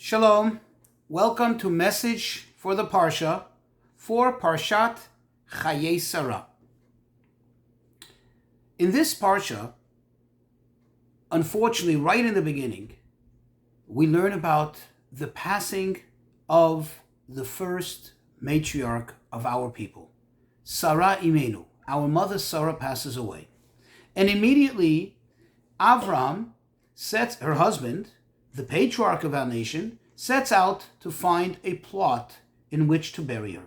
Shalom. Welcome to Message for the Parsha for Parshat Chaye Sara. In this Parsha, unfortunately, right in the beginning, we learn about the passing of the first matriarch of our people, Sara Imenu. Our mother Sara passes away. And immediately, Avram sets her husband, the patriarch of our nation, sets out to find a plot in which to bury her.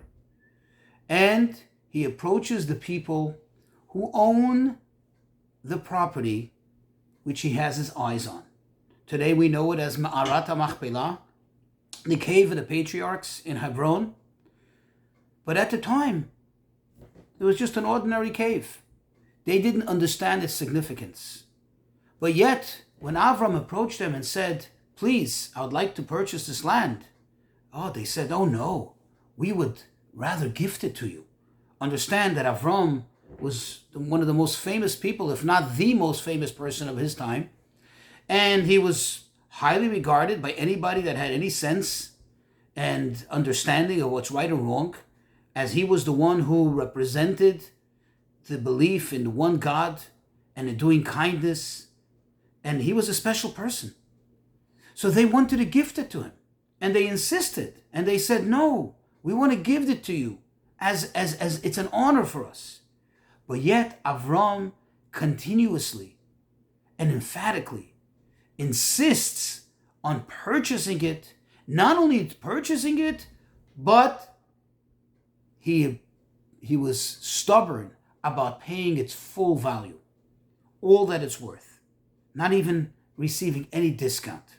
And he approaches the people who own the property which he has his eyes on. Today we know it as Ma'arat HaMachpelah, the cave of the patriarchs in Hebron. But at the time, it was just an ordinary cave. They didn't understand its significance. But yet, when Avram approached them and said, "Please, I would like to purchase this land," they said, "Oh no, we would rather gift it to you." Understand that Avram was one of the most famous people, if not the most famous person of his time. And he was highly regarded by anybody that had any sense and understanding of what's right and wrong, as he was the one who represented the belief in the one God and in doing kindness. And he was a special person. So they wanted to gift it to him. And they insisted. And they said, "No, we want to give it to you as it's an honor for us." But yet Avram continuously and emphatically insists on purchasing it. Not only purchasing it, but he was stubborn about paying its full value, all that it's worth, not even receiving any discount.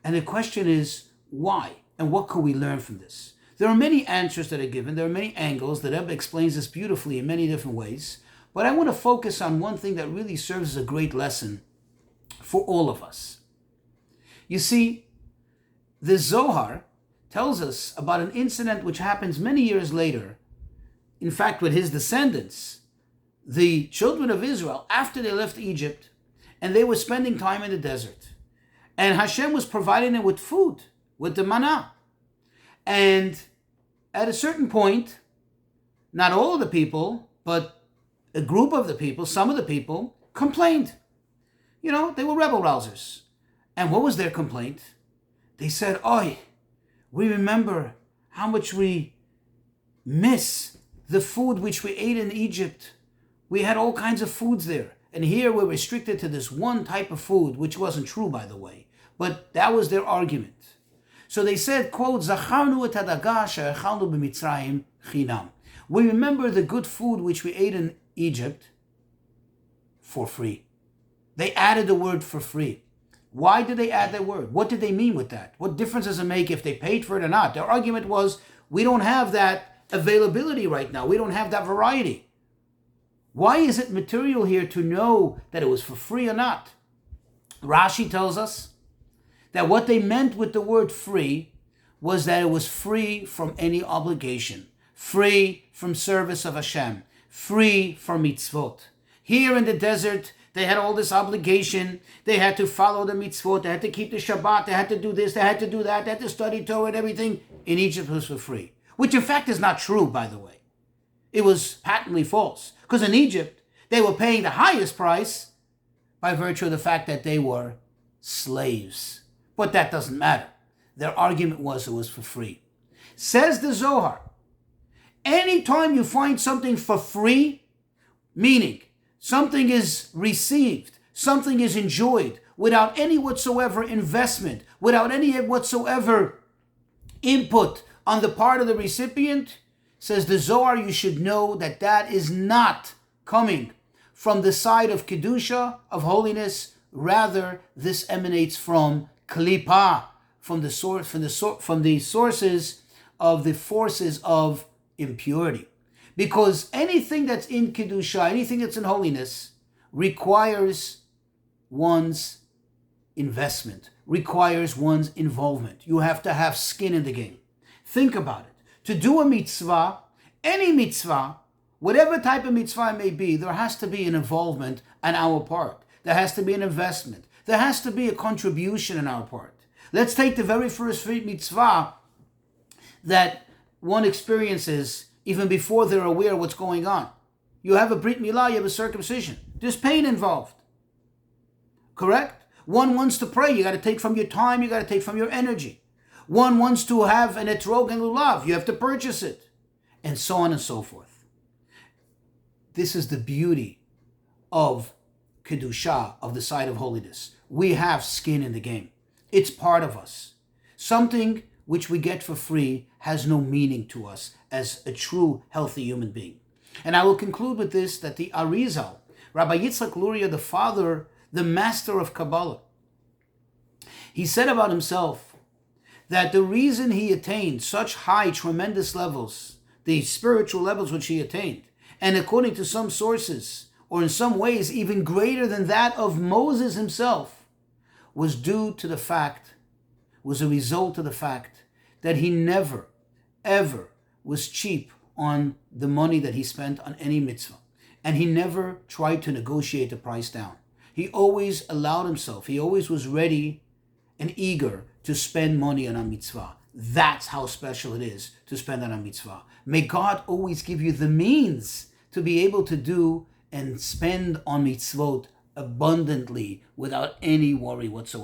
And the question is, why? And what can we learn from this? There are many answers that are given. There are many angles. The Rebbe explains this beautifully in many different ways. But I want to focus on one thing that really serves as a great lesson for all of us. You see, the Zohar tells us about an incident which happens many years later. In fact, with his descendants, the children of Israel, after they left Egypt, and they were spending time in the desert. And Hashem was providing them with food, with the manna. And at a certain point, not all of the people, but a group of the people, some of the people, complained. They were rebel rousers. And what was their complaint? They said, "Oi, we remember how much we miss the food which we ate in Egypt. We had all kinds of foods there. And here we're restricted to this one type of food," which wasn't true, by the way. But that was their argument. So they said, quote, "Zacharnu et hadaga she'echalnu b'Mitzrayim chinam." We remember the good food which we ate in Egypt for free. They added the word "for free." Why did they add that word? What did they mean with that? What difference does it make if they paid for it or not? Their argument was, we don't have that availability right now. We don't have that variety. Why is it material here to know that it was for free or not? Rashi tells us that what they meant with the word free was that it was free from any obligation, free from service of Hashem, free from mitzvot. Here in the desert, they had all this obligation. They had to follow the mitzvot. They had to keep the Shabbat. They had to do this. They had to do that. They had to study Torah and everything. In Egypt, it was for free, which in fact is not true, by the way. It was patently false. Because in Egypt, they were paying the highest price by virtue of the fact that they were slaves. But that doesn't matter. Their argument was it was for free. Says the Zohar, anytime you find something for free, meaning something is received, something is enjoyed without any whatsoever investment, without any whatsoever input on the part of the recipient, says the Zohar, you should know that that is not coming from the side of Kedusha, of holiness. Rather, this emanates from Klipa, from the sources of the forces of impurity. Because anything that's in Kedusha, anything that's in holiness, requires one's investment, requires one's involvement. You have to have skin in the game. Think about it. To do a mitzvah, any mitzvah, whatever type of mitzvah it may be, there has to be an involvement on our part. There has to be an investment. There has to be a contribution on our part. Let's take the very first mitzvah that one experiences even before they're aware what's going on. You have a brit milah, you have a circumcision. There's pain involved. Correct? One wants to pray, you got to take from your time, you got to take from your energy. One wants to have an etrog and lulav, you have to purchase it. And so on and so forth. This is the beauty of Kedusha, of the side of holiness. We have skin in the game. It's part of us. Something which we get for free has no meaning to us as a true, healthy human being. And I will conclude with this, that the Arizal, Rabbi Yitzchak Luria, the father, the master of Kabbalah, he said about himself that the reason he attained such high, tremendous levels, the spiritual levels which he attained, and according to some sources, or in some ways even greater than that of Moses himself, was a result of the fact that he never, ever was cheap on the money that he spent on any mitzvah. And he never tried to negotiate the price down. He always allowed himself, he always was ready and eager to spend money on a mitzvah. That's how special it is to spend on a mitzvah. May God always give you the means to be able to do and spend on mitzvot abundantly without any worry whatsoever.